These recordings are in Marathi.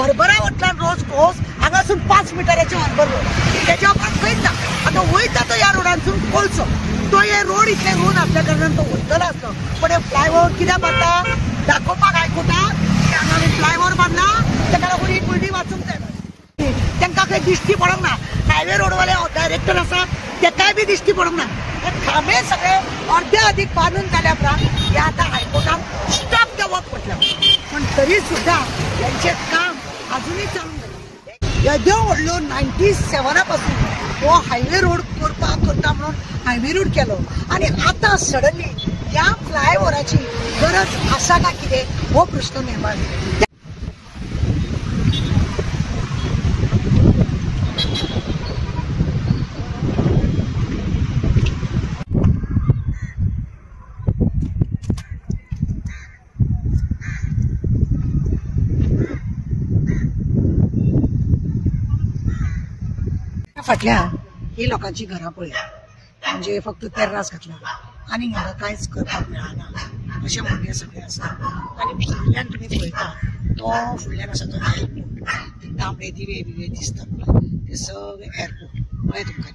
हरभरा वतल्यान रोज कोस हांगासून 5 मिटराचे हरभर रोड त्याच्या उपरांत खंयच ना. आता वयता तो ह्या रोडांसून कोलसो तो हे रोड इतले रोड असल्या कारणान तो वयतलो आसलो. पण हे फ्लायओव्हर कित्याक बांदता दाखोवपाक आयकुता की हांगा आमी फ्लायओव्हर बांदला ताका लागून ही कुर्डी वाचूंक जाय. तांकां खंय दिश्टी पडोंक ना. हायवे रोडवाले डायरेक्टर आसा ताकाय बी दिश्टी पडोंक ना. हे खांबे सगळे अर्धे अदीक बांदून जाल्या उपरांत हे आतां हायकोर्टान स्टॉप देवप पडला. पण तरी सुद्धा यांचे काम अजूनही चालू जाता. येद्यो व्हडलो 97 पासून हो हायवे रोड करता म्हणून हायवे रोड केलो आणि आता सडनली या फ्लायओव्हराची गरज आसा काय कितें हो प्रश्न निर्माण जाला. फाटल्या ही लोकांची घरां पळया म्हणजे फक्त तेर्रास घातला आणि हांगा कांयच करपाक मेळना अशें म्हणगे सगळें आसा. आणि फुडल्यान तुमी पळयता तो फुडल्यान आसा तो एअरपोर्ट तांबडे दिवे दिसतात ते सगळे एअरपोर्ट पळय तुमकां.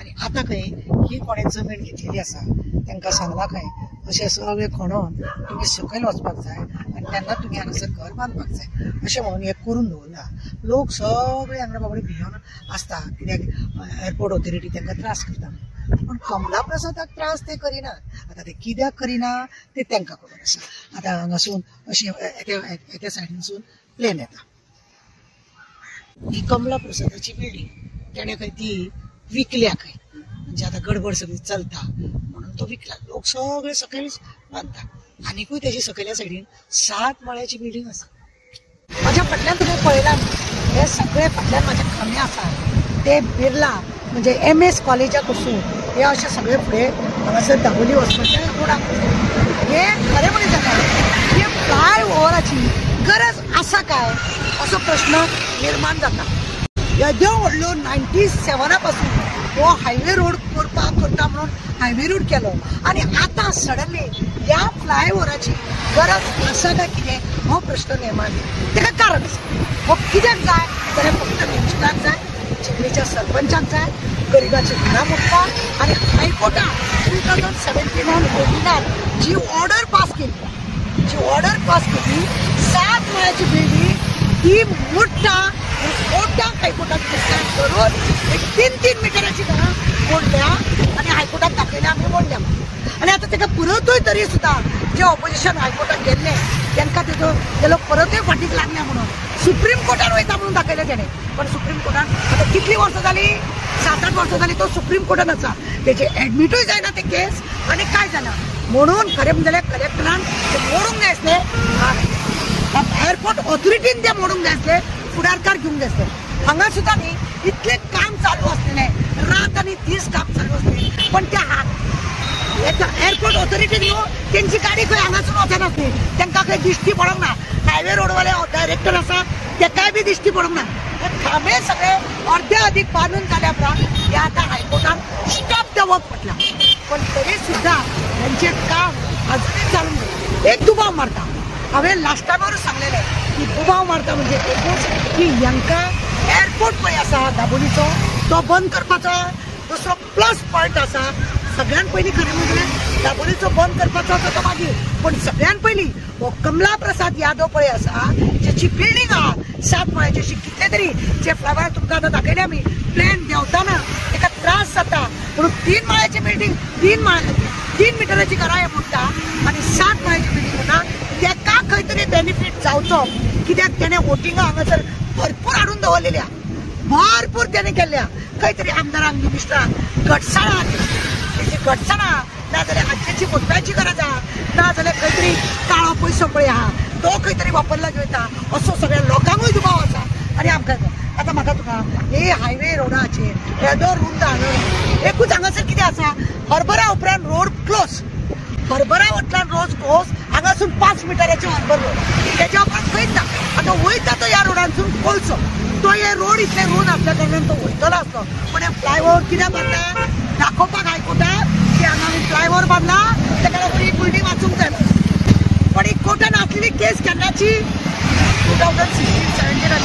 आणि आतां खंय ही कोणें जमीन घेतलेली आसा तांकां सांगला खंय अशें सगळें खणून तुमी सकयल वचपाक जाय आनी तेन्ना तुमी हांगासर घर बांदपाक जाय अशें म्हणून हें करून दवरला. लोक सगळे हांगा बाबडे भियोन आसता कित्याक एअरपोर्ट ऑथॉरिटी तांकां त्रास करता. पण कमला प्रसादाक त्रास ते करिनात. आता ते कित्याक करिना ते तांकां खबर आसा. आतां हांगासून अशें एका सायडीनसून प्लेन येता. ही कमला प्रसादाची बिल्डींग तेणे खंय ती विकल्या खंय म्हणजे आतां गडबड सगळी चलता म्हणून तो विकला. लोक सगळे सकयलीच बांदता. आनीकूय तेजी सकयल्या सायडीन 7 माळ्याची बिल्डींग आसा. माझ्या फाटल्यान तुमी पळयलां हे सगळे फाटल्यान म्हाजे खांबे आसा ते बिर्ला म्हणजे MS कॉलेजा कडसून हे अशें सगळे फुडें हांगासर दाबोली वचपाच्या रोडाक हे खरें म्हणून जाता की फ्लायओव्हराची गरज आसा काय असो प्रश्न निर्माण जाता. येद्यो व्हडलो 97 पासून हो हायवे रोड करता म्हणून हायवे रोड केलो आणि आता सडनली या फ्लायओव्हराची गरज आसा काय कितें हो प्रश्न निर्माण जाला. ताका कारण आसा. हो कित्याक जाय जाल्यार फक्त मेंशनाक जाय, चिखलेच्या सरपंचाक जाय, गरिबाची घरां मोडटा आणि हायकोर्टान 2017-14 जी ऑर्डर पास केली 7 माळ्याची बिल्डींग ती मोडटा कोर्टाक हायकोर्टात केस करून 3 मिटराची घरां मोडल्या आणि हायकोर्टात दाखयल्या आमी मोडल्या. आणि आता ताका परतूय तरी सुद्धा जे ऑपोजिशन हायकोर्टात गेल्ले तांकां तेजो परतूय फाटीक लागल्या म्हणून सुप्रीम कोर्टान वयता म्हणून दाखयलें तेणें. पण सुप्रीम कोर्टान आतां कितलीं वर्सां जालीं 7-8 वर्सां जालीं तो सुप्रीम कोर्टान आसा. तेजे एडमिटूय जायना ते केस आणि काय जाना म्हणून खरें म्हणल्यार कलेक्टरान ते मोडूंक जाय आसलें. एअरपोर्ट ऑथॉरिटीन ते मोडूंक जाय आसलें. फुडारकार घेवंक जाय आसलें. हांगा सुद्दां न्ही इतलें काम चालू आसलेलें रात आनी दीस काम चालू आसलें. पण त्या एअरपोर्ट ऑथॉरिटीन न्हू तेंची गाडी खंय हांगासून वचनासली. तांकां खंय दिश्टी पडोंक ना. हायवे रोडवाले डायरेक्टर आसा ताकाय बी दिश्टी पडोंक ना. हे खांबे सगळे अर्धे अदीक बांदून जाल्या उपरांत हे आतां हायकोर्टान स्टॉप देवप पडला. पण तरी सुद्धा त्यांचे काम अजूनही चालू जाता. एक दुबाव मारता. हांवें लास्टावरूच सांगलेलें की दुबाव मारता म्हणजे एकूच की हांकां एअरपोर्ट पळय आसा दाबोलीचो तो बंद करपाचो. दुसरो प्लस पॉयंट आसा सगळ्यान पयलीं खरें म्हणजे दाबोलीचो बंद करपाचो आसा तो मागीर. पण सगळ्यान पयलीं हो कमला प्रसाद यादव पळय आसा जेची बिल्डींग आहा 7 माळ्याची अशी कितले तरी जे फ्लावर तुमकां आतां दाखयले आमी प्लेन देंवताना ताका त्रास जाता म्हणून 3 माळ्याची बिल्डींग 3 मिटराची घरां हे मोडटा आणि 7 माळ्याची बिल्डींग म्हणटा. ताका खंय तरी बेनिफीट जावचो कित्याक तेणें वोटिंगां हांगासर भरपूर हाडून दवरलेल्या भरपूर तेणें केल्ल्या. खंय तरी आमदारांक मिनिस्टरांक घटसाळांक तेची घटसाणां ना जाल्यार हातची मोटव्याची गरज आहा ना जाल्यार खंय तरी काळो पयसो पळय आहा तो खंय तरी वापरला वयता असो सगळ्या लोकांकूय दुबाव आसा. आणि आमकां आतां म्हाका तुका हे हायवे रोडाचेर येदो रुंद हांगा एकूच हांगासर कितें आसा हरभरा उपरांत रोड क्लोज. हरभरा वतल्यान रोज कोस हांगासून 5 मिटराचे हरभर रोड तेच्या उपरांत खंयच ना. आतां वयता तो ह्या रोडांसून कोलसो तो हे रोड इतले रोड असल्या कारणान तो वयतलो आसलो. पण हे फ्लायओव्हर कित्याक बांदता दाखोवपाक आयकुता की हांगा आमी फ्लायओव्हर बांदला ताका लागून ही बिल्डींग वाचूंक जाय. पण ही कोर्टान आसलेली केस केन्नाची 2016-17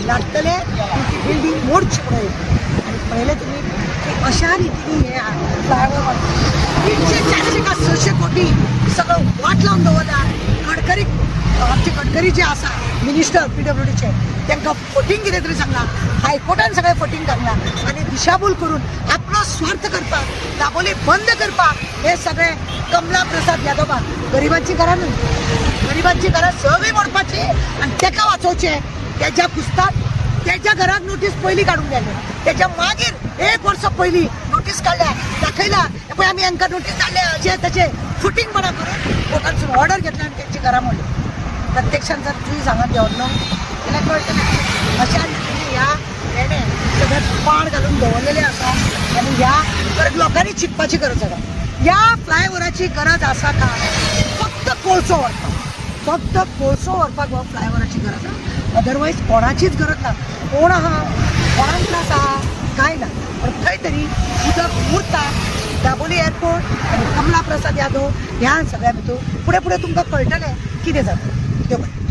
लागतले ती बिल्डींग मोडची पळय आणि पहिले तुम्ही अशा रीतीने हे फ्लायओव्हर 300-400 का 600 कोटी सगळं वाट लावून दवरला गडकरी आमचे गडकरी जे आसा मिनिस्टर PWDचे तांकां फटींग कितें तरी सांगला हायकोर्टान सगळें फटींग घालना आनी दिशाभूल करून आपलो स्वार्थ करपाक दाबोली बंद करपाक हे सगळे कमला प्रसाद यादवाक गरिबांची घरां न्हय गरिबांची घरां सगळीं मोडपाची आनी ताका वाचोवचें तेज्या कुस्ताक तेज्या घराक नोटीस पयली काडूंक गेले तेज्या मागीर 1 वर्स पयली नोटीस काडल्या दाखयला पळय आमी हांकां नोटीस धाडले अशें तशें फुटींग म्हणा करून कोर्टानसून ऑर्डर घेतला आनी तेंची घरां मोडली प्रत्यक्षान जर तुवें सांगत देंवलो जाल्यार कळटलें अशा रितीने ह्या हेणे सगळ्यात पाड घालून दवरलेले आसा आनी ह्या लोकांनी चिंतपाची गरज आसा ह्या फ्लायओव्हराची गरज आसा काय फक्त कोळसो व्हरपाक हो फ्लायओव्हराची गरज आसा अदरवायज कोणाचीच गरज ना कोण आहा कोणाक त्रास आहा कांय ना पण खंय तरी उदक उरता दाबोली एअरपोर्ट आनी कमला प्रसाद यादव ह्या सगळ्या भितर फुडें तुमकां कळटलें कितें जाता देव बरें